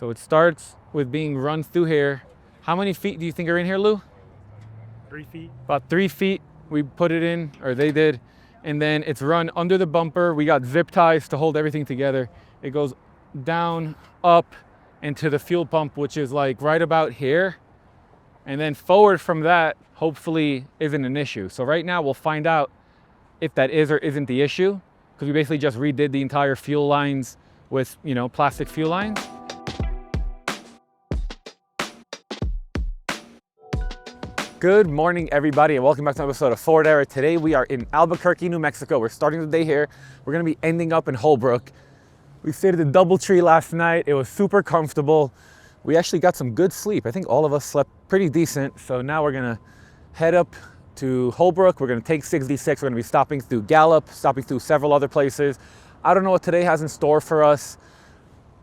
So it starts with being run through here. How many feet do you think are in here, Lou? 3 feet. About 3 feet. We put it in, or they did. And then it's run under the bumper. We got zip ties to hold everything together. It goes down, up, into the fuel pump, which is like right about here. And then forward from that, hopefully isn't an issue. So right now we'll find out if that is or isn't the issue, because we basically just redid the entire fuel lines with, plastic fuel lines. Good morning, everybody, and welcome back to another episode of Forward Era. Today we are in Albuquerque, New Mexico. We're starting the day here. We're gonna be ending up in Holbrook. We stayed at the DoubleTree last night. It was super comfortable. We actually got some good sleep. I think all of us slept pretty decent. So now we're gonna head up to Holbrook. We're gonna take 66. We're gonna be stopping through Gallup, stopping through several other places. I don't know what today has in store for us.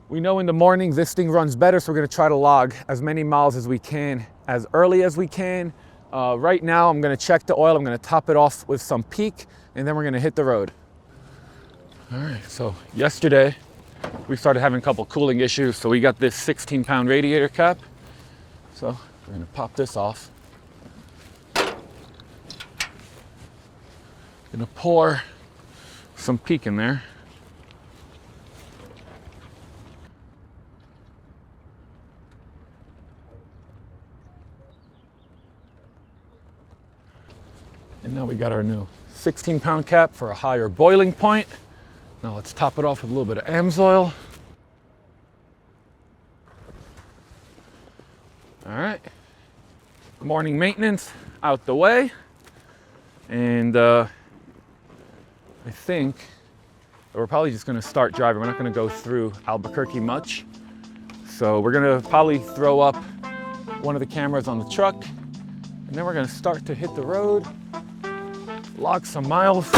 We know in the morning this thing runs better, so we're gonna try to log as many miles as we can, as early as we can. Right now, I'm gonna check the oil. I'm gonna top it off with some Peak, and then we're gonna hit the road. All right, so yesterday, we started having a couple cooling issues, so we got this 16-pound radiator cap. So we're gonna pop this off. Gonna pour some Peak in there. And now we got our new 16-pound cap for a higher boiling point. Now let's top it off with a little bit of AMSOIL. All right, morning maintenance out the way. And I think we're probably just gonna start driving. We're not gonna go through Albuquerque much. So we're gonna probably throw up one of the cameras on the truck, and then we're gonna start to hit the road, log some miles.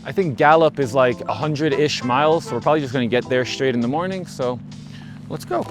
I think Gallup is like 100-ish miles, so we're probably just gonna get there straight in the morning, so let's go.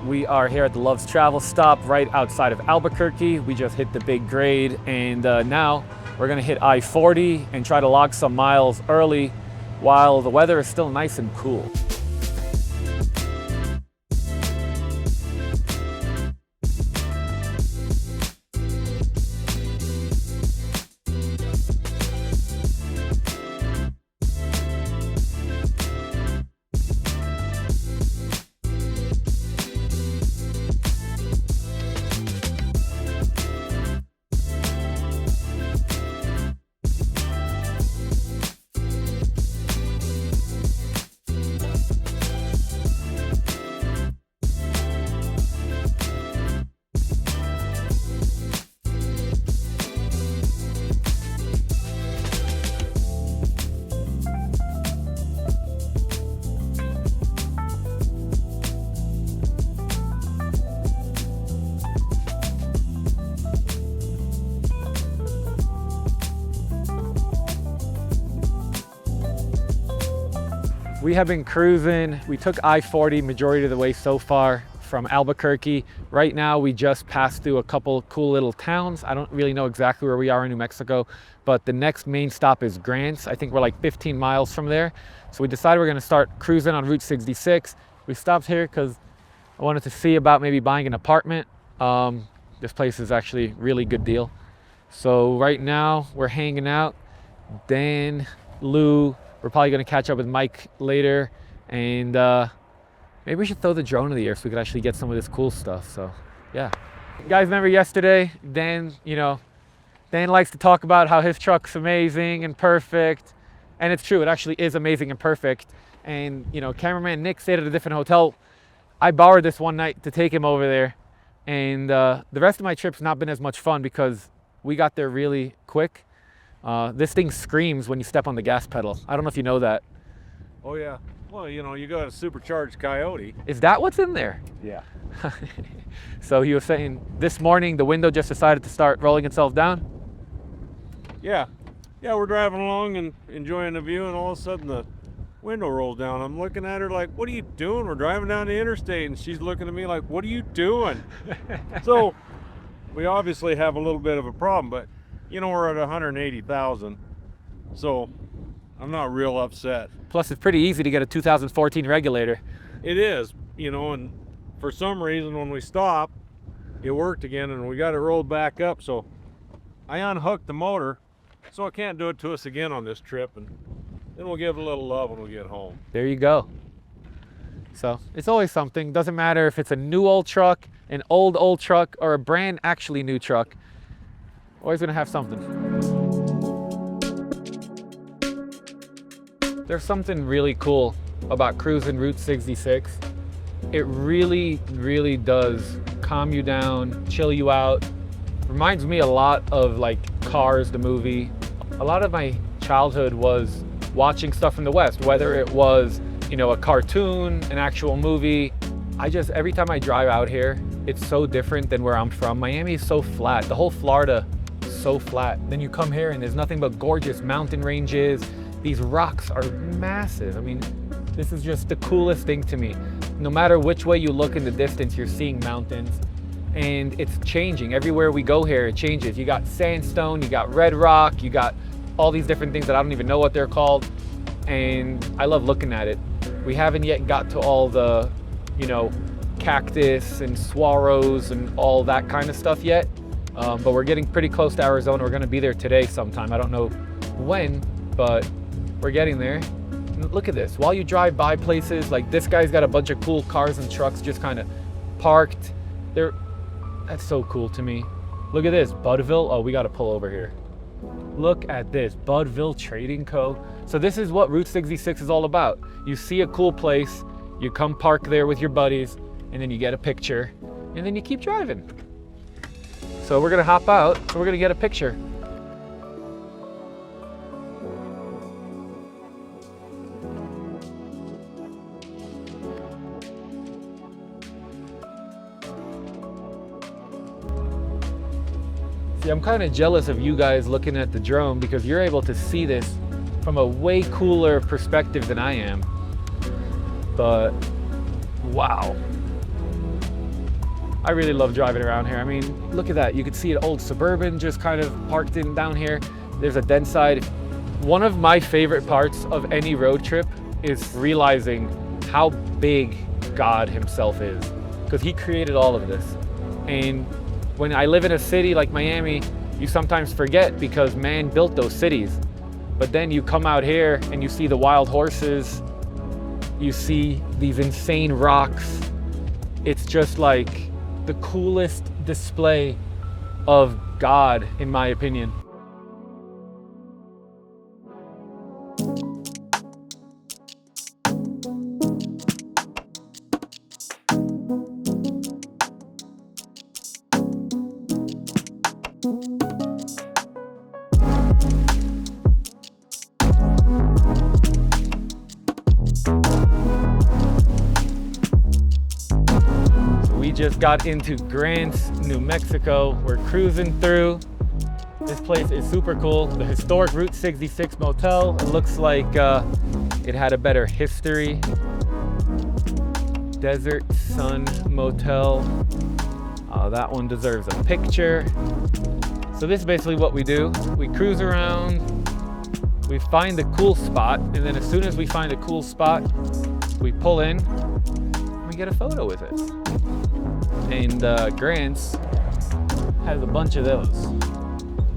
We are here at the Love's Travel stop right outside of Albuquerque. We just hit the big grade, and now we're gonna hit I-40 and try to log some miles early while the weather is still nice and cool. We have been cruising. We took I-40 majority of the way so far from Albuquerque. Right now, we just passed through a couple cool little towns. I don't really know exactly where we are in New Mexico, but the next main stop is Grants. I think we're like 15 miles from there. So we decided we're gonna start cruising on Route 66. We stopped here because I wanted to see about maybe buying an apartment. This place is actually a really good deal. So right now, we're hanging out. Dan, Lou, we're probably gonna catch up with Mike later, and maybe we should throw the drone in the air so we could actually get some of this cool stuff. So yeah. You guys remember yesterday, Dan likes to talk about how his truck's amazing and perfect. And it's true, it actually is amazing and perfect. And cameraman Nick stayed at a different hotel. I borrowed this one night to take him over there, And the rest of my trip's not been as much fun because we got there really quick. This thing screams when you step on the gas pedal. I don't know if you know that. Oh yeah. Well, you know, you got a supercharged Coyote. Is that what's in there? Yeah. So he was saying this morning the window just decided to start rolling itself down. Yeah. Yeah, we're driving along and enjoying the view, and all of a sudden the window rolls down. I'm looking at her like, what are you doing? We're driving down the interstate, and she's looking at me like, what are you doing? So we obviously have a little bit of a problem, but you know, we're at 180,000. So I'm not real upset. Plus it's pretty easy to get a 2014 regulator. It is, you know, and for some reason when we stopped, it worked again and we got it rolled back up. So I unhooked the motor, so I can't do it to us again on this trip, and then we'll give it a little love when we get home. There you go. So it's always something. Doesn't matter if it's a new old truck, an old truck, or a brand actually new truck. Always gonna have something. There's something really cool about cruising Route 66. It really, really does calm you down, chill you out. Reminds me a lot of like Cars, the movie. A lot of my childhood was watching stuff from the West, whether it was, you know, a cartoon, an actual movie. Every time I drive out here, it's so different than where I'm from. Miami is so flat. The whole Florida is so flat. Then you come here and there's nothing but gorgeous mountain ranges. These rocks are massive. I mean, this is just the coolest thing to me. No matter which way you look in the distance, you're seeing mountains. And it's changing. Everywhere we go here, it changes. You got sandstone, you got red rock, you got all these different things that I don't even know what they're called. And I love looking at it. We haven't yet got to all the, you know, cactus and saguaros and all that kind of stuff yet. But we're getting pretty close to Arizona. We're gonna be there today sometime. I don't know when, but we're getting there. And look at this. While you drive by places, like this guy's got a bunch of cool cars and trucks just kind of parked. That's so cool to me. Look at this, Budville. Oh, we gotta pull over here. Look at this, Budville Trading Co. So this is what Route 66 is all about. You see a cool place, you come park there with your buddies, and then you get a picture, and then you keep driving. So we're gonna hop out, and we're gonna get a picture. See, I'm kind of jealous of you guys looking at the drone because you're able to see this from a way cooler perspective than I am. But wow. I really love driving around here. I mean, look at that. You can see an old Suburban just kind of parked in down here. There's a den side. One of my favorite parts of any road trip is realizing how big God himself is, because he created all of this. And when I live in a city like Miami, you sometimes forget because man built those cities. But then you come out here and you see the wild horses, you see these insane rocks. It's just like the coolest display of God, in my opinion. Just got into Grants, New Mexico. We're cruising through. This place is super cool. The historic Route 66 motel. It looks like it had a better history. Desert Sun Motel. That one deserves a picture. So this is basically what we do. We cruise around, we find a cool spot, and then as soon as we find a cool spot, we pull in, and we get a photo with it. And Grants has a bunch of those.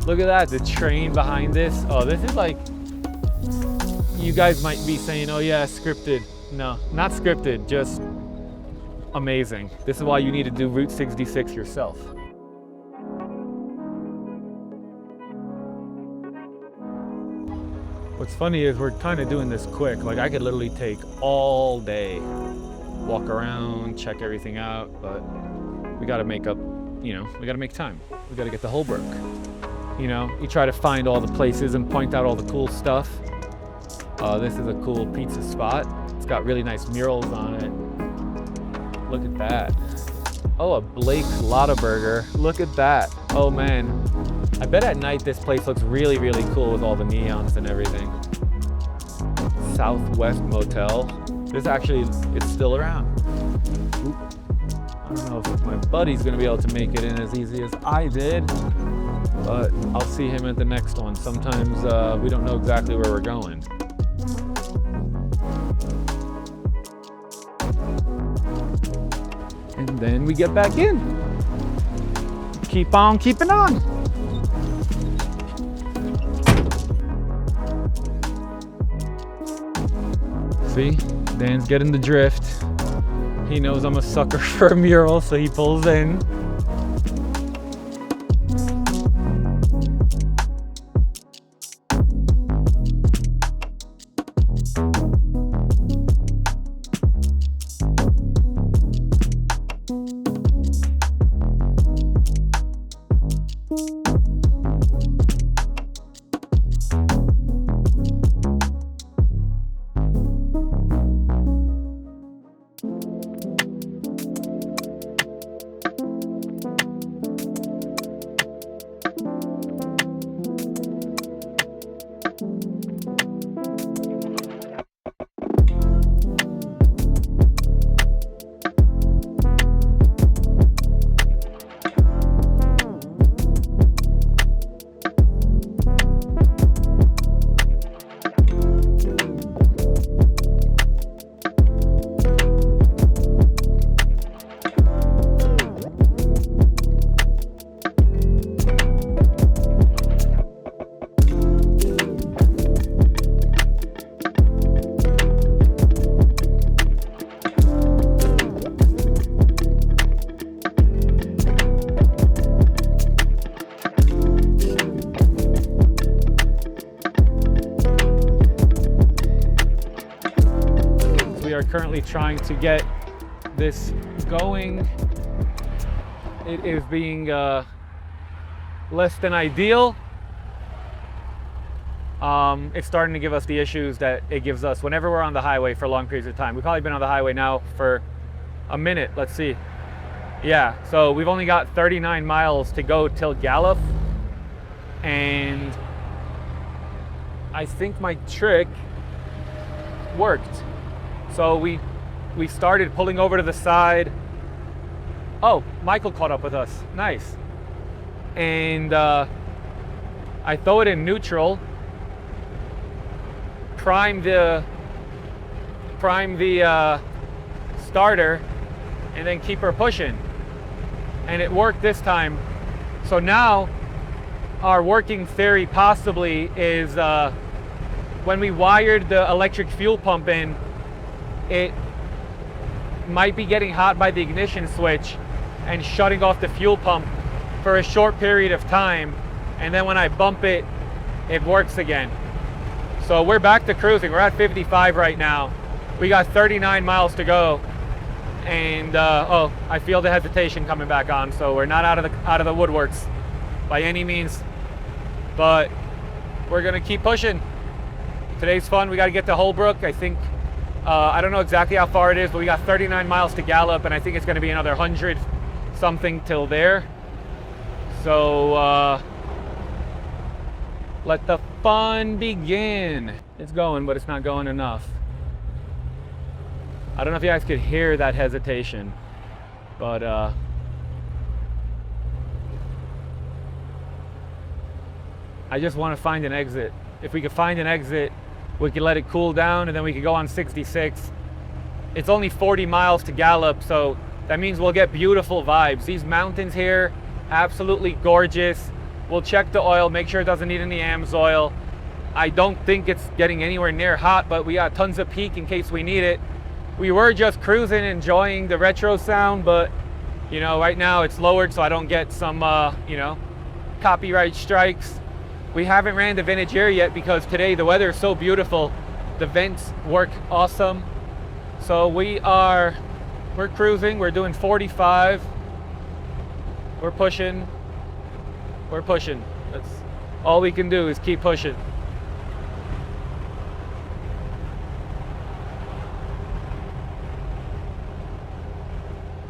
Look at that, the train behind this. Oh, this is like, you guys might be saying, oh yeah, scripted. No, not scripted, just amazing. This is why you need to do Route 66 yourself. What's funny is we're kind of doing this quick. Like I could literally take all day, walk around, check everything out, but we got to make up you know, we gotta make time. We gotta get to Holbrook. You know, you try to find all the places and point out all the cool stuff. This is a cool pizza spot. It's got really nice murals on it. Look at that. Oh, a Blake's Lotta Burger. Look at that. Oh man. I bet at night this place looks really, really cool with all the neons and everything. Southwest Motel. This actually is still around. Oop. I don't know if my buddy's gonna be able to make it in as easy as I did, but I'll see him at the next one. Sometimes we don't know exactly where we're going. And then we get back in. Keep on keeping on. See, Dan's getting the drift. He knows I'm a sucker for a mural, so he pulls in. Currently trying to get this going. It is being less than ideal. It's starting to give us the issues that it gives us whenever we're on the highway for long periods of time. We've probably been on the highway now for a minute. Let's see. Yeah, so we've only got 39 miles to go till Gallup, and I think my trick worked. So we started pulling over to the side. Oh, Michael caught up with us. Nice. And I throw it in neutral, prime the starter, and then keep her pushing. And it worked this time. So now our working theory possibly is when we wired the electric fuel pump in, it might be getting hot by the ignition switch and shutting off the fuel pump for a short period of time, and then when I bump it, it works again. So we're back to cruising. We're at 55 right now. We got 39 miles to go, and oh, I feel the hesitation coming back on. So we're not out of the woodworks by any means, but we're gonna keep pushing. Today's fun. We got to get to Holbrook. I think. I don't know exactly how far it is, but we got 39 miles to Gallup, and I think it's going to be another 100 something till there. So let the fun begin. It's going, but it's not going enough. I don't know if you guys could hear that hesitation, but I just want to find an exit. If we could find an exit, we could let it cool down, and then we could go on 66. It's only 40 miles to Gallup, so that means we'll get beautiful vibes. These mountains here, absolutely gorgeous. We'll check the oil, make sure it doesn't need any AMSOIL. I don't think it's getting anywhere near hot, but we got tons of peak in case we need it. We were just cruising, enjoying the retro sound, but you know, right now it's lowered so I don't get some, you know, copyright strikes. We haven't ran the vintage air yet because today the weather is so beautiful. The vents work awesome. So we're cruising, we're doing 45. We're pushing. We're pushing. That's all we can do is keep pushing.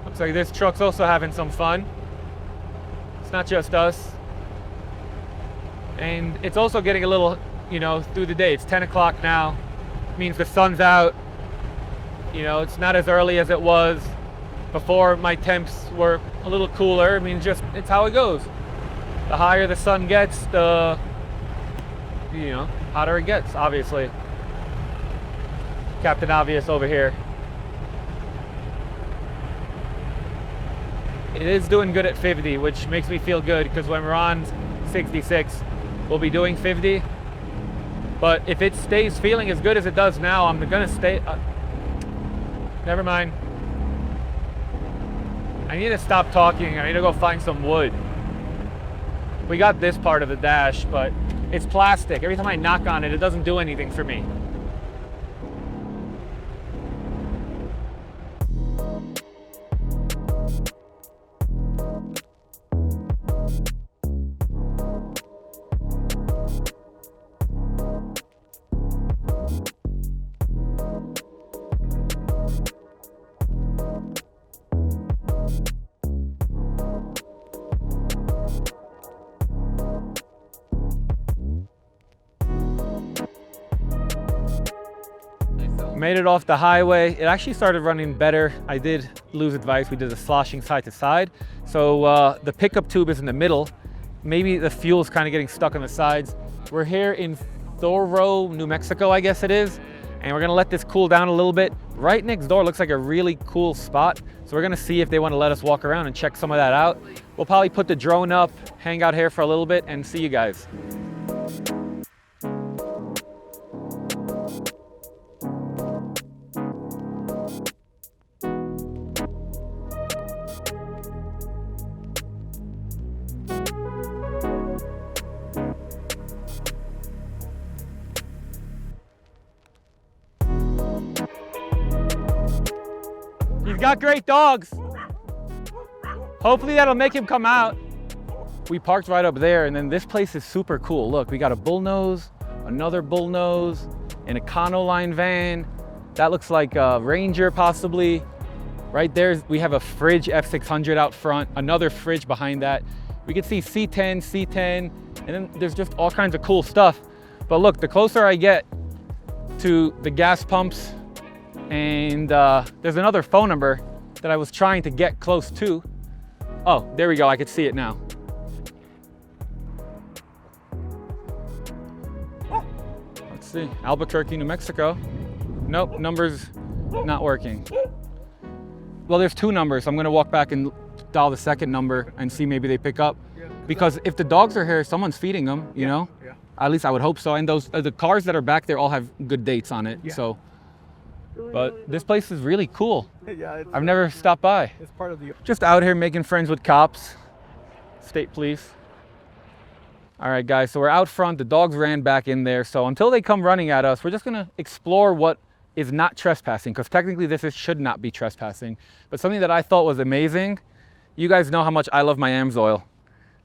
Looks like this truck's also having some fun. It's not just us. And it's also getting a little, you know, through the day. It's 10 o'clock now. It means the sun's out. You know, it's not as early as it was before. My temps were a little cooler. I mean, just, it's how it goes. The higher the sun gets, the, you know, hotter it gets, obviously. Captain Obvious over here. It is doing good at 50, which makes me feel good, because when we're on 66, we'll be doing 50. But if it stays feeling as good as it does now, I'm gonna stay. Never mind. I need to stop talking. I need to go find some wood. We got this part of the dash, but it's plastic. Every time I knock on it, it doesn't do anything for me. Made it off the highway. It actually started running better. I did lose advice. We did a sloshing side to side. So the pickup tube is in the middle. Maybe the fuel's kind of getting stuck on the sides. We're here in Thoreau, New Mexico, I guess it is. And we're gonna let this cool down a little bit. Right next door looks like a really cool spot. So we're gonna see if they wanna let us walk around and check some of that out. We'll probably put the drone up, hang out here for a little bit, and see you guys. He's got great dogs. Hopefully that'll make him come out. We parked right up there, and then this place is super cool. Look, we got a bullnose, another bullnose, an Econoline van. That looks like a Ranger possibly. Right there, we have a fridge F600 out front, another fridge behind that. We can see C10, C10, and then there's just all kinds of cool stuff. But look, the closer I get to the gas pumps, and there's another phone number that I was trying to get close to. Oh, there we go, I could see it now. Let's see, Albuquerque, New Mexico. Nope, number's not working. Well, there's two numbers. I'm gonna walk back and dial the second number and see maybe they pick up. Because if the dogs are here, someone's feeding them, you know? Yeah. At least I would hope so. And those the cars that are back there all have good dates on it, so. But this place is really cool. Yeah, I've never stopped by. It's part of the. Just out here making friends with cops, state police. All right, guys, so we're out front. The dogs ran back in there. So until they come running at us, we're just gonna explore what is not trespassing, because technically should not be trespassing. But something that I thought was amazing, you guys know how much I love my AMSOIL.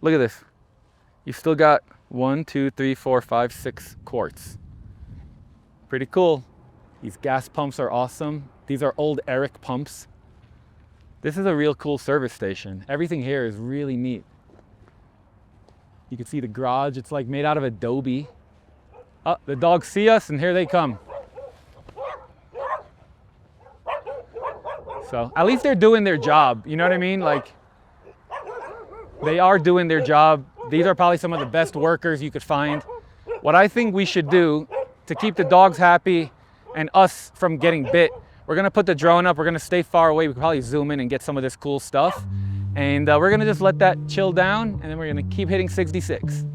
Look at this. You still got 1, 2, 3, 4, 5, 6 quarts. Pretty cool. These gas pumps are awesome. These are old Eric pumps. This is a real cool service station. Everything here is really neat. You can see the garage. It's like made out of adobe. Oh, the dogs see us and here they come. So at least they're doing their job. You know what I mean? Like, they are doing their job. These are probably some of the best workers you could find. What I think we should do to keep the dogs happy and us from getting bit, we're gonna put the drone up. We're gonna stay far away. We can probably zoom in and get some of this cool stuff. And we're gonna just let that chill down, and then we're gonna keep hitting 66.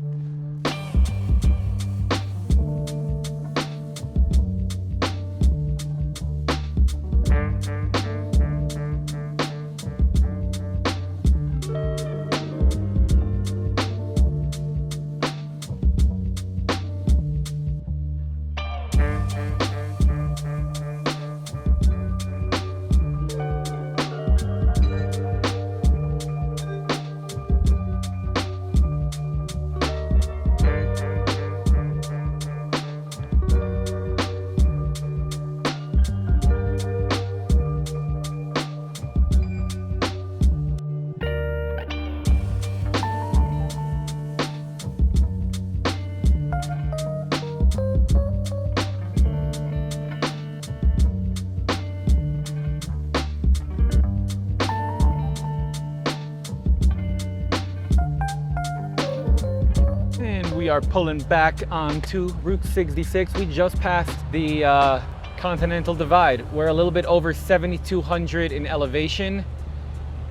We are pulling back onto Route 66. We just passed the Continental Divide. We're a little bit over 7,200 in elevation,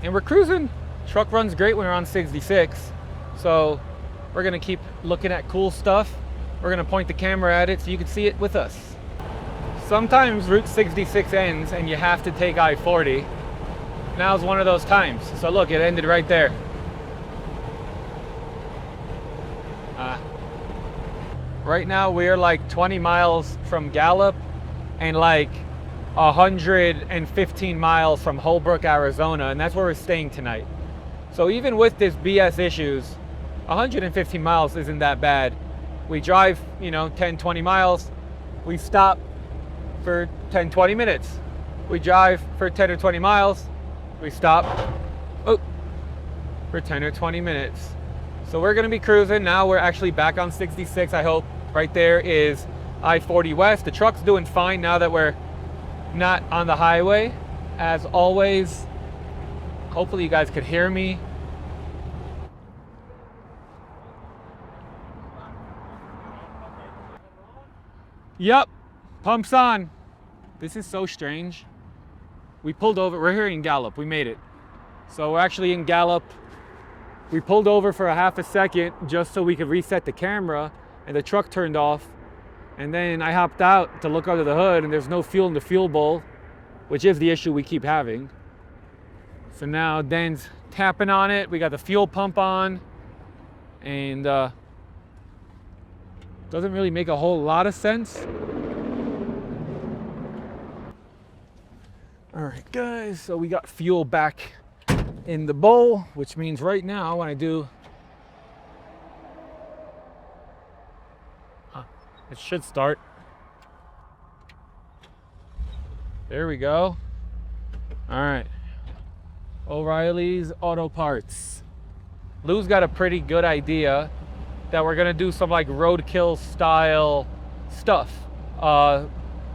and we're cruising. Truck runs great when we're on 66. So we're gonna keep looking at cool stuff. We're gonna point the camera at it so you can see it with us. Sometimes Route 66 ends and you have to take I-40. Now's one of those times. So look, it ended right there. Right now we're like 20 miles from Gallup and like 115 miles from Holbrook, Arizona, and that's where we're staying tonight. So even with this BS issues, 115 miles isn't that bad. We drive, 10, 20 miles. We stop for 10, 20 minutes. We drive for 10 or 20 miles. We stop for 10 or 20 minutes. So we're gonna be cruising. Now we're actually back on 66, I hope. Right there is I-40 West. The truck's doing fine now that we're not on the highway. As always, hopefully you guys could hear me. Yep, pumps on. This is so strange. We pulled over, we're here in Gallup, we made it. So we're actually in Gallup. We pulled over for a half a second just so we could reset the camera, and the truck turned off. And then I hopped out to look under the hood, and there's no fuel in the fuel bowl, which is the issue we keep having. So now Dan's tapping on it. We got the fuel pump on, and doesn't really make a whole lot of sense. All right, guys, so we got fuel back in the bowl, which means right now when I do, it should start. There we go. All right, O'Reilly's Auto Parts. Lou's got a pretty good idea that we're gonna do some like roadkill style stuff.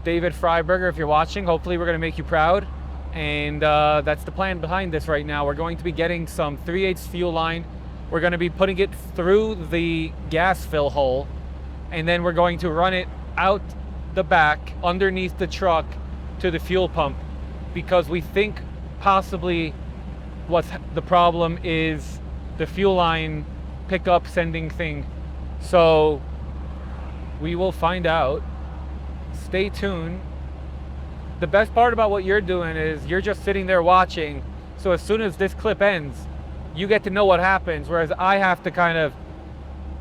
David Freiberger, if you're watching, hopefully we're gonna make you proud. And that's the plan behind this right now. We're going to be getting some 3/8 fuel line. We're gonna be putting it through the gas fill hole, and then we're going to run it out the back underneath the truck to the fuel pump, because we think possibly what's the problem is the fuel line pickup sending thing. So we will find out. Stay tuned. The best part about what you're doing is you're just sitting there watching. So as soon as this clip ends, you get to know what happens, whereas I have to kind of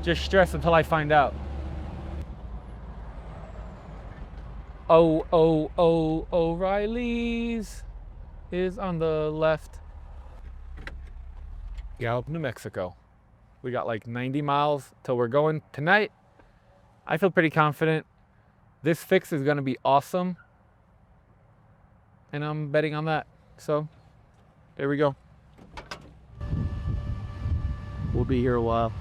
just stress until I find out. O'Reilly's is on the left. Gallup, New Mexico. We got like 90 miles till we're going tonight. I feel pretty confident. This fix is gonna be awesome, and I'm betting on that. So there we go. We'll be here a while.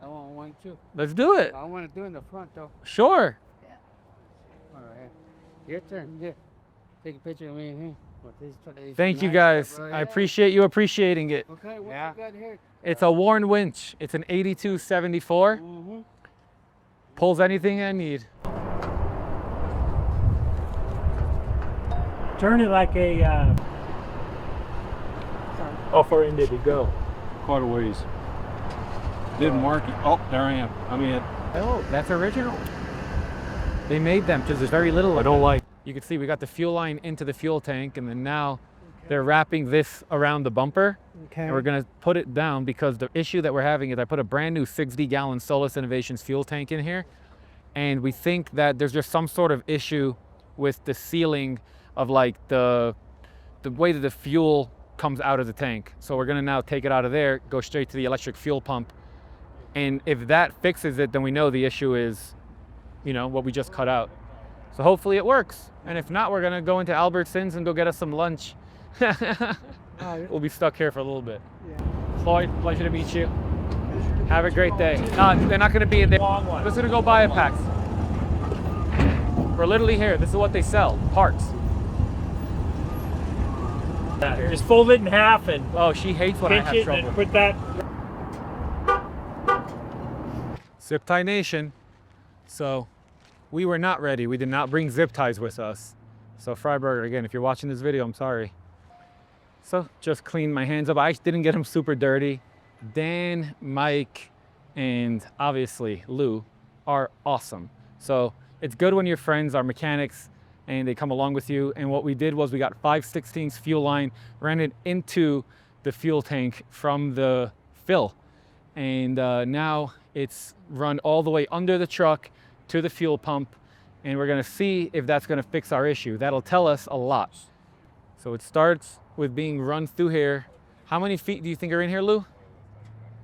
I want one too. Let's do it. I want to do it in the front though. Sure. All right. Your turn. Yeah. Take a picture of me and him. Thank you guys. I appreciate you appreciating it. Okay, what you got here? It's a Warn winch. It's an 8274. Pulls anything I need. Turn it like a. How far in did it go? Quite a ways. Didn't mark it. Oh, there I am. I'm in. Oh, that's original. They made them because there's very little. I don't like. You can see we got the fuel line into the fuel tank, and then now they're wrapping this around the bumper. Okay. And we're gonna put it down because the issue that we're having is I put a brand new 60-gallon Solus Innovations fuel tank in here, and we think that there's just some sort of issue with the sealing of like the way that the fuel comes out of the tank. So we're gonna now take it out of there, go straight to the electric fuel pump, and if that fixes it, then we know the issue is, what we just cut out. So hopefully it works. And if not, we're gonna go into Albertsons and go get us some lunch. We'll be stuck here for a little bit. Yeah. Floyd, pleasure to meet you. Have a great day. They're not gonna be in there. I'm just gonna go buy a pack. We're literally here. This is what they sell, parts. Just fold it in half and Oh, she hates when I pinch have it trouble. and put that. Zip tie nation. So we were not ready. We did not bring zip ties with us. So Freiburger, again, if you're watching this video, I'm sorry. So just cleaned my hands up. I didn't get them super dirty. Dan, Mike, and obviously Lou are awesome. So it's good when your friends are mechanics and they come along with you. And what we did was we got 5/16 fuel line, ran it into the fuel tank from the fill. And now it's run all the way under the truck to the fuel pump. And we're gonna see if that's gonna fix our issue. That'll tell us a lot. So it starts with being run through here. How many feet do you think are in here, Lou?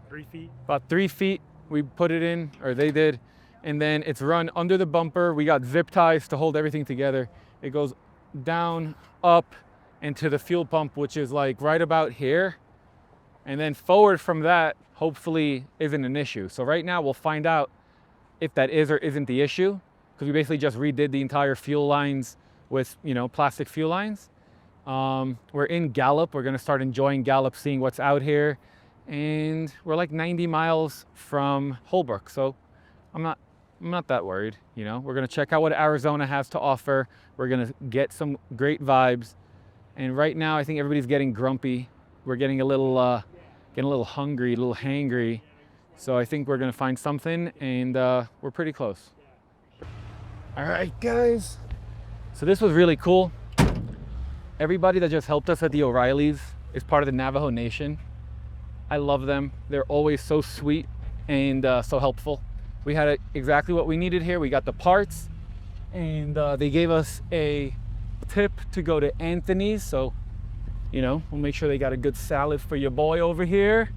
3 feet. About 3 feet we put it in, or they did. And then it's run under the bumper. We got zip ties to hold everything together. It goes down, up, and to the fuel pump, which is like right about here. And then forward from that, hopefully isn't an issue. So right now we'll find out if that is or isn't the issue, because we basically just redid the entire fuel lines with, you know, plastic fuel lines. We're in Gallup. We're gonna start enjoying Gallup, seeing what's out here. And we're like 90 miles from Holbrook. So I'm not that worried, you know. We're gonna check out what Arizona has to offer. We're gonna get some great vibes. And right now I think everybody's getting grumpy. We're getting a little hungry, a little hangry. So I think we're gonna find something, and we're pretty close. All right, guys. So this was really cool. Everybody that just helped us at the O'Reillys is part of the Navajo Nation. I love them. They're always so sweet and so helpful. We had exactly what we needed here. We got the parts, and they gave us a tip to go to Anthony's. So, you know, we'll make sure they got a good salad for your boy over here.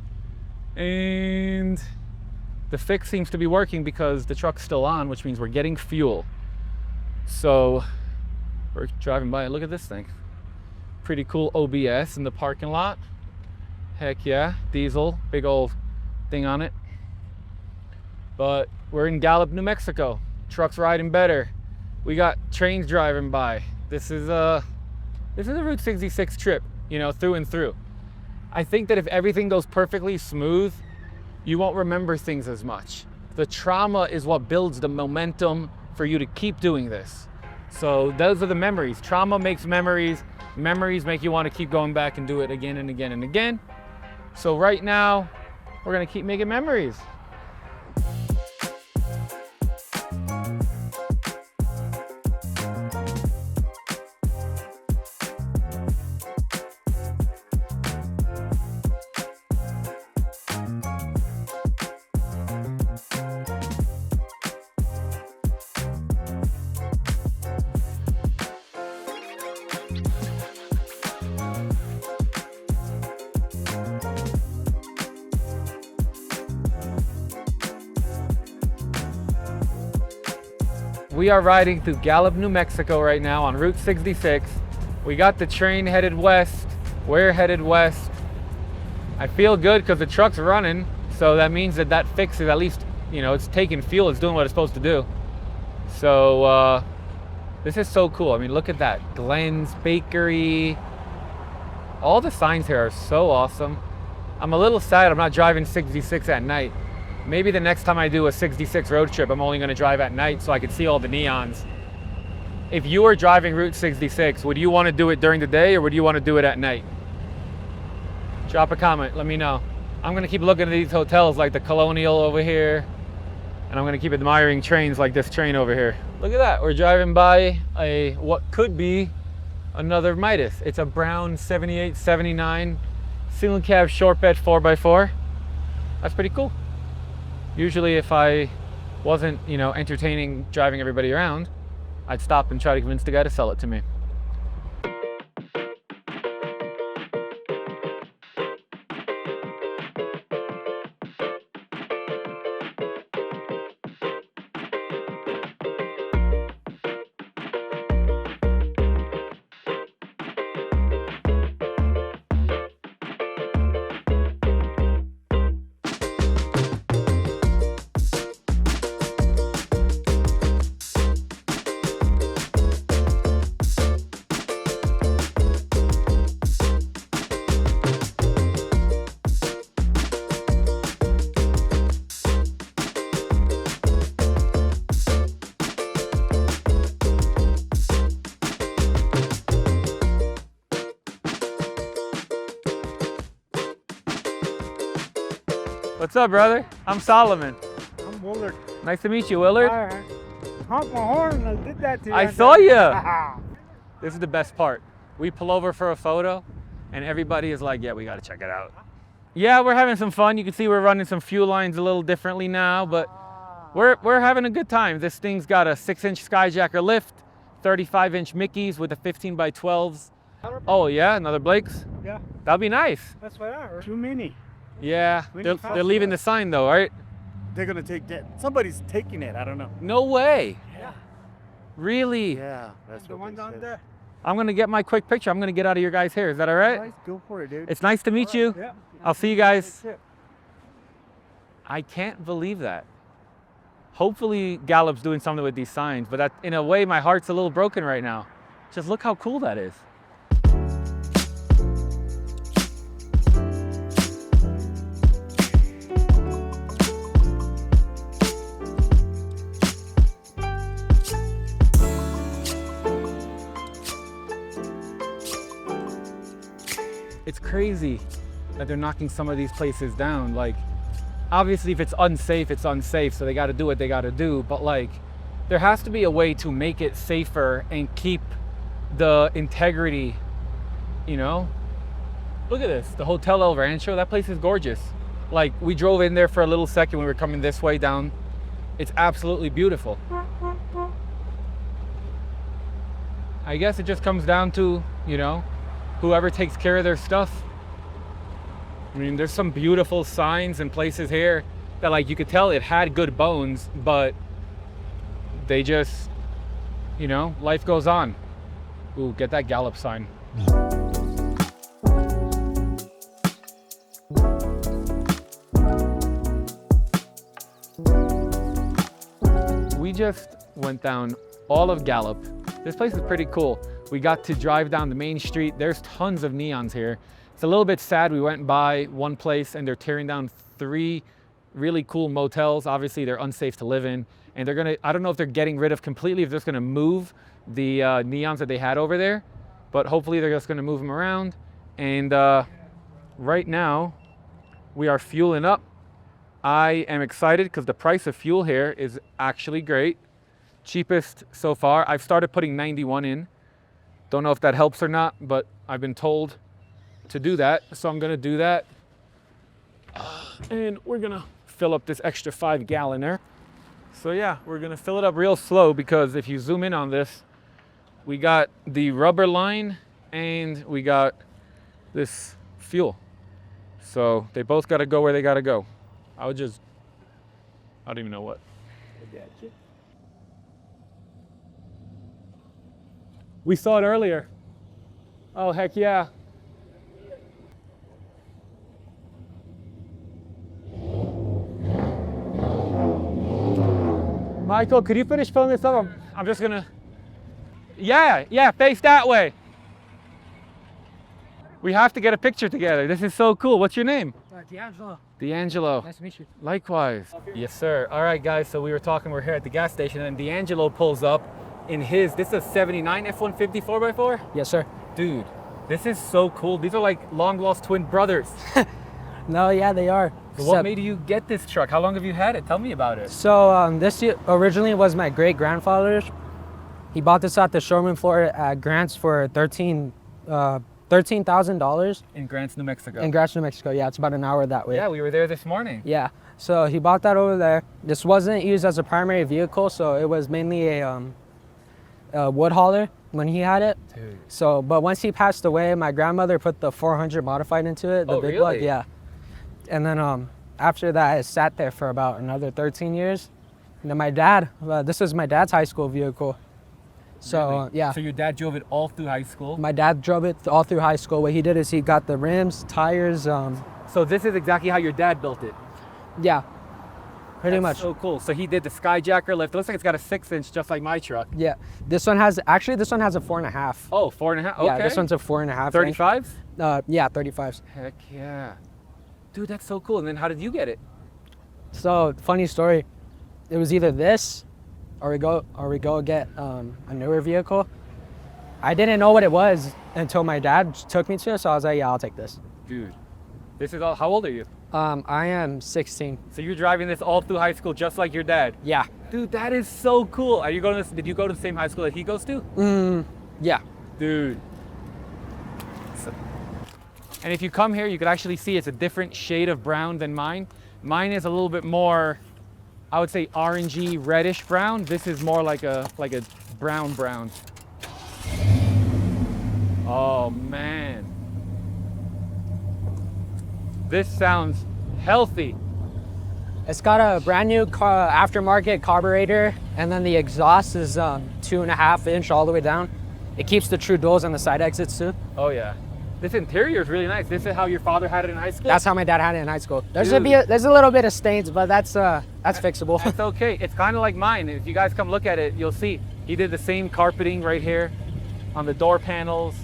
And the fix seems to be working because the truck's still on, which means we're getting fuel. So we're driving by. Look at this thing. Pretty cool OBS in the parking lot. Heck yeah, diesel, big old thing on it. But we're in Gallup, New Mexico. Truck's riding better. We got trains driving by. This is a Route 66 trip, you know, through and through. I think that if everything goes perfectly smooth, you won't remember things as much. The trauma is what builds the momentum for you to keep doing this. So those are the memories. Trauma makes memories. Memories make you want to keep going back and do it again and again and again. So right now, we're gonna keep making memories. We are riding through Gallup, New Mexico right now on Route 66. We got the train headed west. We're headed west. I feel good because the truck's running. So that means that that fix is at least, you know, it's taking fuel. It's doing what it's supposed to do. So this is so cool. I mean, look at that. Glenn's Bakery. All the signs here are so awesome. I'm a little sad I'm not driving 66 at night. Maybe the next time I do a 66 road trip, I'm only going to drive at night so I can see all the neons. If you were driving Route 66, would you want to do it during the day or would you want to do it at night? Drop a comment, let me know. I'm going to keep looking at these hotels like the Colonial over here, and I'm going to keep admiring trains like this train over here. Look at that, we're driving by a what could be another Midas. It's a brown 78, 79 single cab short bed 4x4. That's pretty cool. Usually if I wasn't, you know, entertaining driving everybody around, I'd stop and try to convince the guy to sell it to me. What's up, brother? I'm Solomon. I'm Willard. Nice to meet you, Willard. All right. Honk my horn. I did that to you. I saw ya. This is the best part. We pull over for a photo, and everybody is like, yeah, we gotta check it out. Yeah, we're having some fun. You can see we're running some fuel lines a little differently now, but we're having a good time. This thing's got a 6-inch Skyjacker lift, 35-inch Mickeys with a 15x12s. Oh yeah, another Blake's? Yeah. That'd be nice. That's what I heard. Too many. Yeah, they're leaving the sign though, right? They're gonna take that. Somebody's taking it. I don't know. No way. Yeah. Really? Yeah, that's The what one they down said. there. I'm gonna get my quick picture. I'm gonna get out of your guys' hair. Is that all right? Nice, go for it, dude. It's nice to meet you. Yeah. I'll see you guys. That's it. I can't believe that. Hopefully Gallup's doing something with these signs, but that, in a way, my heart's a little broken right now. Just look how cool that is. It's crazy that they're knocking some of these places down. Like, obviously if it's unsafe, it's unsafe, so they gotta do what they gotta do, but like, there has to be a way to make it safer and keep the integrity, you know? Look at this, the Hotel El Rancho, that place is gorgeous. Like, we drove in there for a little second when we were coming this way down. It's absolutely beautiful. I guess it just comes down to, you know, whoever takes care of their stuff. I mean, there's some beautiful signs and places here that, like, you could tell it had good bones, but they just, you know, life goes on. Ooh, get that Gallup sign. We just went down all of Gallup. This place is pretty cool. We got to drive down the main street. There's tons of neons here. It's a little bit sad. We went by one place and they're tearing down 3 really cool motels. Obviously they're unsafe to live in. And they're gonna, I don't know if they're getting rid of completely, if they're just gonna move the neons that they had over there, but hopefully they're just gonna move them around. And right now we are fueling up. I am excited because the price of fuel here is actually great. Cheapest so far. I've started putting 91 in. Don't know if that helps or not, but I've been told to do that, so I'm gonna do that. And we're gonna fill up this extra 5-gallon. So yeah, we're gonna fill it up real slow because if you zoom in on this, we got the rubber line and we got this fuel. So they both gotta go where they gotta go. I don't even know what. We saw it earlier. Oh, heck yeah. Michael, could you finish filling this up? I'm just gonna, yeah, face that way. We have to get a picture together. This is so cool. What's your name? D'Angelo. D'Angelo. Nice to meet you. Likewise. Yes, sir. All right, guys, so we were talking, we're here at the gas station and D'Angelo pulls up in his, this is a 79 F-150 4x4? Yes, sir. Dude, this is so cool. These are like long lost twin brothers. No, yeah, they are. So what made you get this truck? How long have you had it? Tell me about it. So this originally was my great-grandfather's. He bought this at the showroom floor at Grant's for $13,000. In Grants, New Mexico. In Grants, New Mexico. Yeah, it's about an hour that way. Yeah, we were there this morning. Yeah. So he bought that over there. This wasn't used as a primary vehicle, so it was mainly a wood hauler when he had it. Dude. So, but once he passed away, my grandmother put the 400 modified into it, the big block. Really? Yeah. And then after that, it sat there for about another 13 years. And then my dad, this was my dad's high school vehicle. So Really? yeah. So your dad drove it all through high school? My dad drove it all through high school. What he did is he got the rims, tires. So this is exactly how your dad built it? Yeah, pretty That's much. so cool. So he did the Skyjacker lift. It looks like it's got a 6-inch just like my truck. Yeah, this one has a 4.5. Oh, 4.5? Okay. Yeah, this one's a 4.5. 35s? Yeah, 35s. Heck yeah. Dude, that's so cool. And then how did you get it? So funny story, it was either this or we go get a newer vehicle. I didn't know what it was until my dad took me to it, so I was like, yeah, I'll take this. Dude, this is all, how old are you? I am 16. So you're driving this all through high school just like your dad? Yeah. Dude, that is so cool. Are you going to, did you go to the same high school that he goes to? Yeah. Dude. And if you come here, you could actually see it's a different shade of brown than mine. Mine is a little bit more, I would say orangey, reddish brown. This is more like a brown. Oh man. This sounds healthy. It's got a brand new aftermarket carburetor, and then the exhaust is 2.5 inch all the way down. It keeps the true doors on the side exits too. Oh yeah. This interior is really nice. This is how your father had it in high school? That's how my dad had it in high school. There's Dude. there's a little bit of stains, but that's fixable. That's okay. It's kind of like mine. If you guys come look at it, you'll see he did the same carpeting right here on the door panels.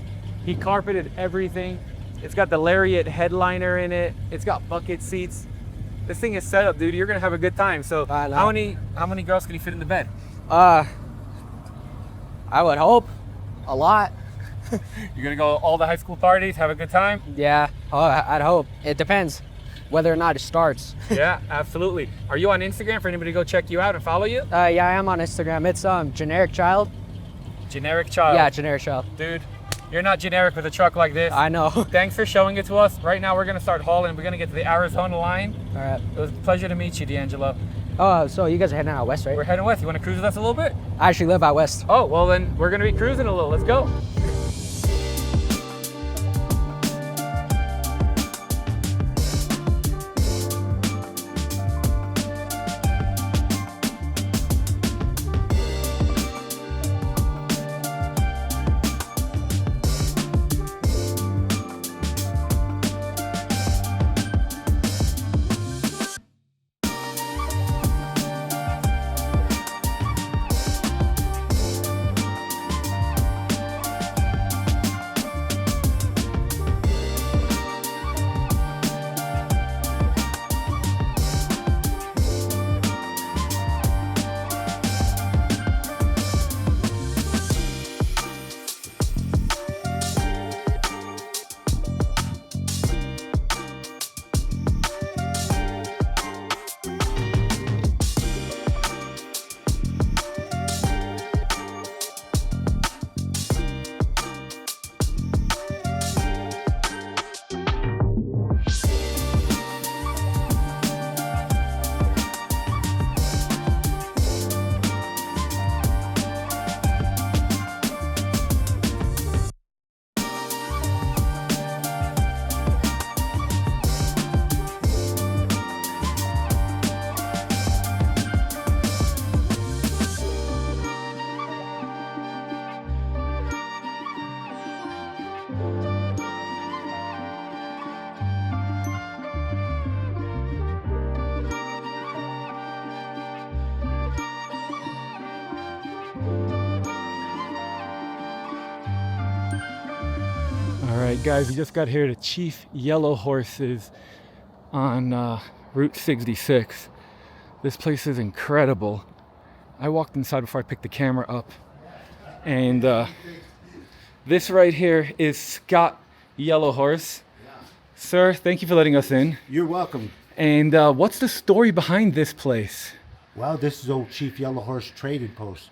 He carpeted everything. It's got the Lariat headliner in it. It's got bucket seats. This thing is set up, dude. You're gonna have a good time. So how many girls can you fit in the bed? I would hope a lot. You're gonna go all the high school parties, have a good time? Yeah, I'd hope. It depends whether or not it starts. Yeah, absolutely. Are you on Instagram for anybody to go check you out and follow you? Yeah, I am on Instagram. It's generic child. Generic child. Yeah, generic child. Dude, you're not generic with a truck like this. I know. Thanks for showing it to us. Right now we're gonna start hauling. We're gonna get to the Arizona line. All right. It was a pleasure to meet you, D'Angelo. Oh, so you guys are heading out west, right? We're heading west. You wanna cruise with us a little bit? I actually live out west. Oh, well then we're gonna be cruising a little. Let's go. All right, guys, we just got here to Chief Yellow Horses on Route 66. This place is incredible. I walked inside before I picked the camera up. And this right here is Scott Yellow Horse. Sir, thank you for letting us in. You're welcome. And what's the story behind this place? Well, this is old Chief Yellow Horse Trading Post.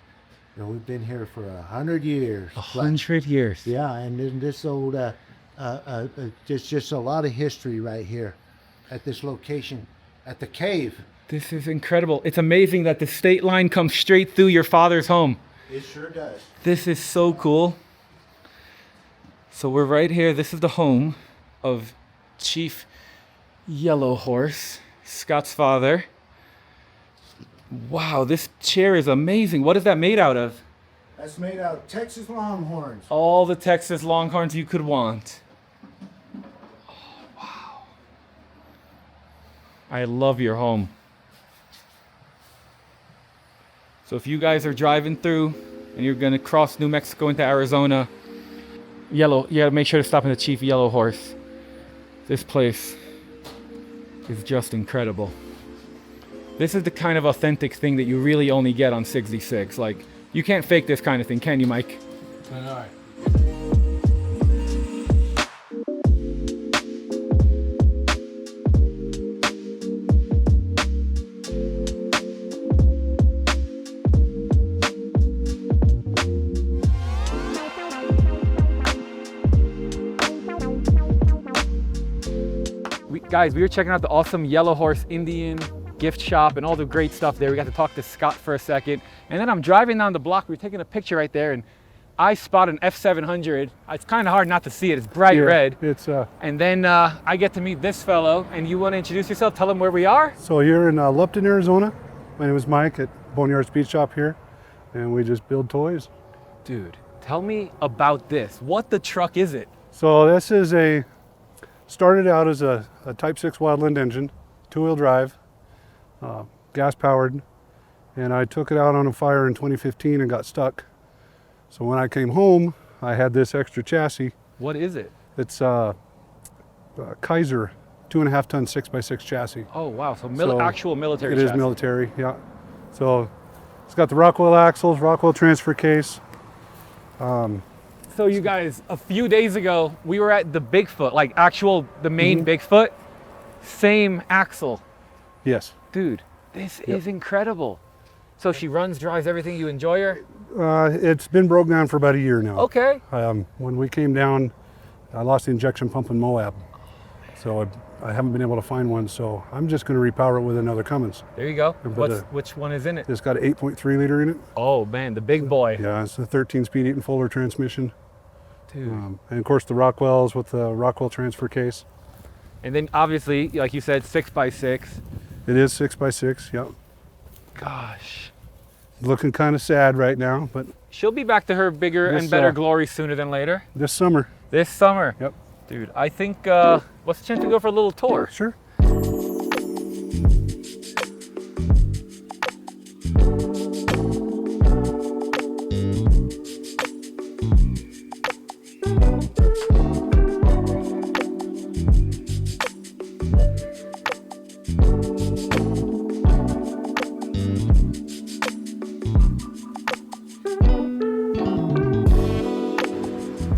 You know, we've been here for 100 years. 100 years. Yeah, and then this old, there's just a lot of history right here at this location, at the cave. This is incredible. It's amazing that the state line comes straight through your father's home. It sure does. This is so cool. So we're right here. This is the home of Chief Yellow Horse, Scott's father. Wow, this chair is amazing. What is that made out of? That's made out of Texas Longhorns. All the Texas Longhorns you could want. Oh, wow. I love your home. So if you guys are driving through and you're gonna cross New Mexico into Arizona, you gotta make sure to stop in the Chief Yellow Horse. This place is just incredible. This is the kind of authentic thing that you really only get on 66. Like, you can't fake this kind of thing, can you, Mike? All right. Guys, we were checking out the awesome Yellow Horse Indian gift shop and all the great stuff there. We got to talk to Scott for a second. And then I'm driving down the block. We were taking a picture right there, and I spot an F700. It's kind of hard not to see it. It's bright red. It's And then I get to meet this fellow. And you want to introduce yourself? Tell them where we are? so here in Lupton, Arizona. My name is Mike at Boneyard Speed Shop here, and we just build toys. Dude, tell me about this. What the truck is it? So this is started out as a Type 6 Wildland engine, 2-wheel drive, gas powered, and I took it out on a fire in 2015 and got stuck. So when I came home, I had this extra chassis. What is it? It's Kaiser 2.5 ton 6x6 chassis. Oh, wow. So, So actual military It is chassis. military, yeah. So it's got the Rockwell axles, Rockwell transfer case. So you guys, a few days ago, we were at the Bigfoot, like the main Bigfoot, same axle. Yes. Dude, this is incredible. So she runs, drives everything, you enjoy her? It's been broke down for about a year now. Okay. When we came down, I lost the injection pump in Moab. So I haven't been able to find one, so I'm just going to repower it with another Cummins. There you go. But, Which one is in it? It's got an 8.3 liter in it. Oh man, the big boy. Yeah, it's a 13-speed 8-and-folder transmission. Dude. And of course the Rockwells with the Rockwell transfer case. And then obviously, like you said, 6x6. It is 6x6, yeah. Gosh. Looking kind of sad right now, but She'll be back to her bigger This, and better glory sooner than later. this summer. This summer. Yep. Dude, I think, what's the chance to go for a little tour? Sure.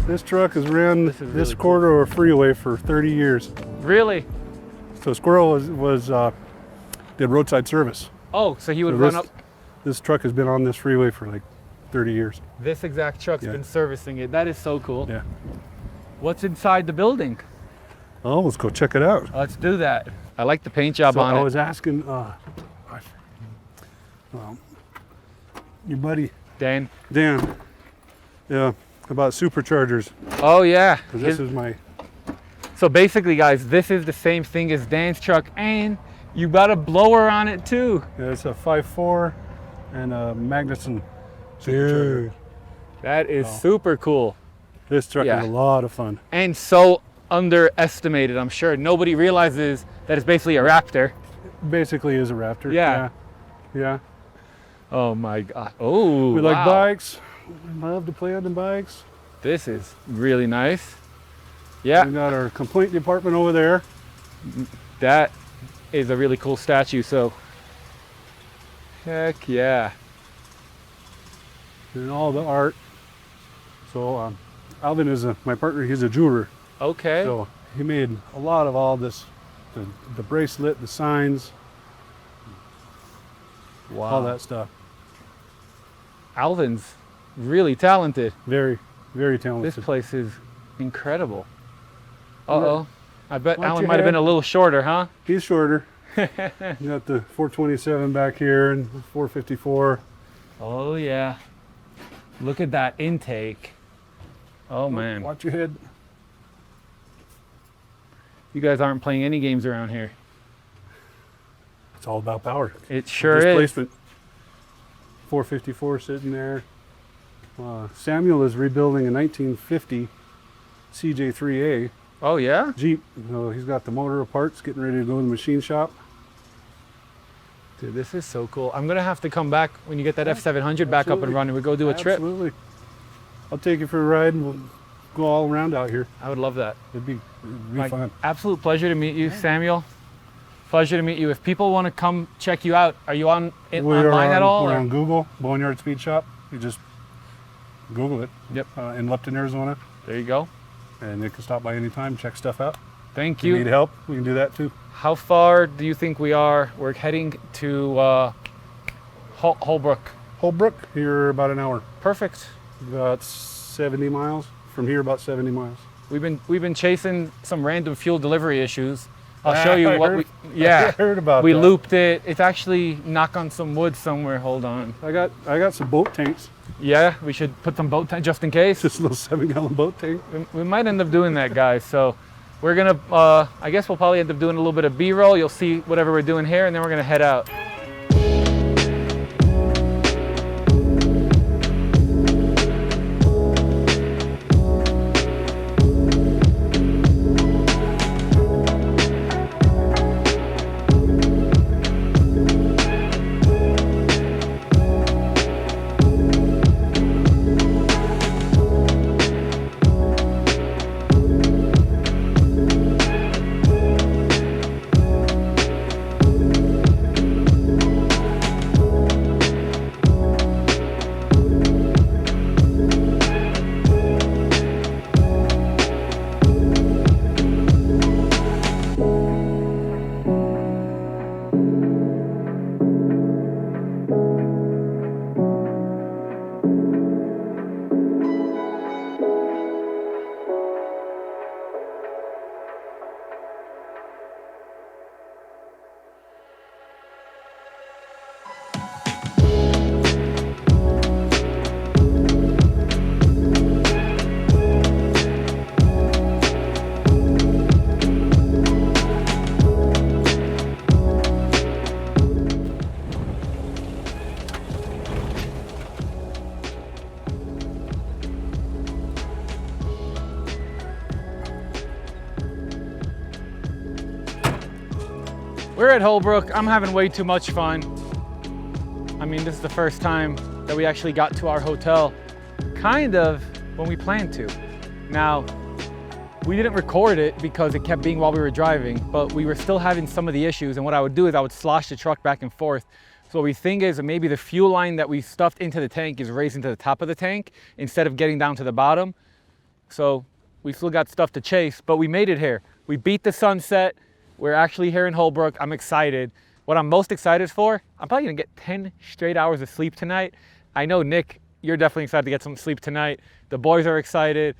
This truck has ran this really cool. corridor freeway for 30 years. Really? So Squirrel did roadside service. Oh, so he would So run up. This truck has been on this freeway for like 30 years. This exact truck's Yeah. been servicing it. That is so cool. Yeah. What's inside the building? Oh, let's go check it out. Let's do that. I like the paint job So on I it. was asking your buddy Dan. Dan, yeah, about superchargers. Oh yeah. 'Cause this His- is my So basically, guys, this is the same thing as Dan's truck, and you got a blower on it too. it's a 5.4 and a Magnuson supercharger. That is super cool. This truck Yeah. is a lot of fun. And so underestimated, I'm sure. Nobody realizes that it's basically a Raptor. Basically is a Raptor. Yeah. Yeah. Oh my God. Oh, We like wow. bikes. We love to play on the bikes. This is really nice. Yeah, We got our complaint department over there. that is a really cool statue. So, heck yeah. And all the art. So Alvin is my partner. He's a jeweler. Okay. So he made a lot of all this, the bracelet, the signs, Wow. all that stuff. Alvin's really talented. Very, very This talented. place is incredible. Uh-oh. I bet Watch Alan your might have been head. a little shorter, huh? He's shorter. You got the 427 back here and 454. Oh yeah. Look at that intake. Oh man. Watch your head. You guys aren't playing any games around here. It's all about power. It sure is. Displacement. 454 sitting there. Samuel is rebuilding a 1950 CJ3A Oh yeah? Jeep. He's got the motor parts getting ready to go in the machine shop. Dude, this is so cool. I'm gonna have to come back when you get that F700 back up and absolutely. running. We go do a trip. Absolutely. I'll take you for a ride and we'll go all around out here. I would love that. It'd be Mike, fun. absolute pleasure to meet you, Samuel. Pleasure to meet you. If people want to come check you out, are you online at all? We're or- on Google, Boneyard Speed Shop. You just Google it. Yep. In Lupton, Arizona. There you go. And you can stop by anytime, check stuff out. Thank If you you. need help, we can do that too. How far do you think we are? We're heading to Holbrook. Holbrook, here about an hour. Perfect. About 70 miles. From here, about 70 miles. We've been chasing some random fuel delivery issues I'll show you I what heard- we, yeah. I heard about We that. looped it. It's actually knock on some wood somewhere. Hold on. I got some boat tanks. Yeah, we should put some boat tank just in case. Just a little 7-gallon boat tank. We might end up doing that, guys. So we're gonna, I guess we'll probably end up doing a little bit of B-roll. You'll see whatever we're doing here, and then we're gonna head out. We're at Holbrook. I'm having way too much fun. I mean, this is the first time that we actually got to our hotel, kind of when we planned to. Now, we didn't record it because it kept being while we were driving, but we were still having some of the issues. And what I would do is I would slosh the truck back and forth. So what we think is that maybe the fuel line that we stuffed into the tank is raising to the top of the tank instead of getting down to the bottom. So we still got stuff to chase, but we made it here. We beat the sunset. We're actually here in Holbrook. I'm excited. What I'm most excited for, I'm probably gonna get 10 straight hours of sleep tonight. I know, Nick, you're definitely excited to get some sleep tonight. The boys are excited.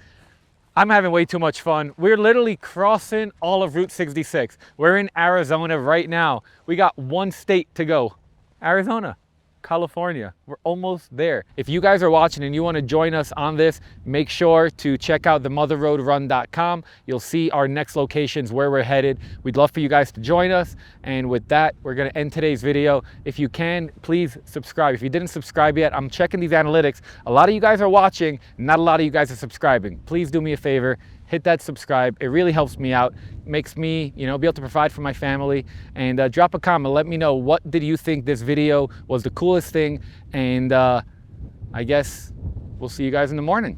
I'm having way too much fun. We're literally crossing all of Route 66. We're in Arizona right now. We got one state to go. Arizona, California. We're almost there. If you guys are watching and you want to join us on this, make sure to check out themotherroadrun.com. You'll see our next locations, where we're headed. We'd love for you guys to join us. And with that, we're going to end today's video. If you can, please subscribe. If you didn't subscribe yet, I'm checking these analytics. A lot of you guys are watching, not a lot of you guys are subscribing. Please do me a favor. Hit that subscribe. It really helps me out. Makes me, be able to provide for my family. And drop a comment. Let me know, what did you think this video was the coolest thing? And I guess we'll see you guys in the morning.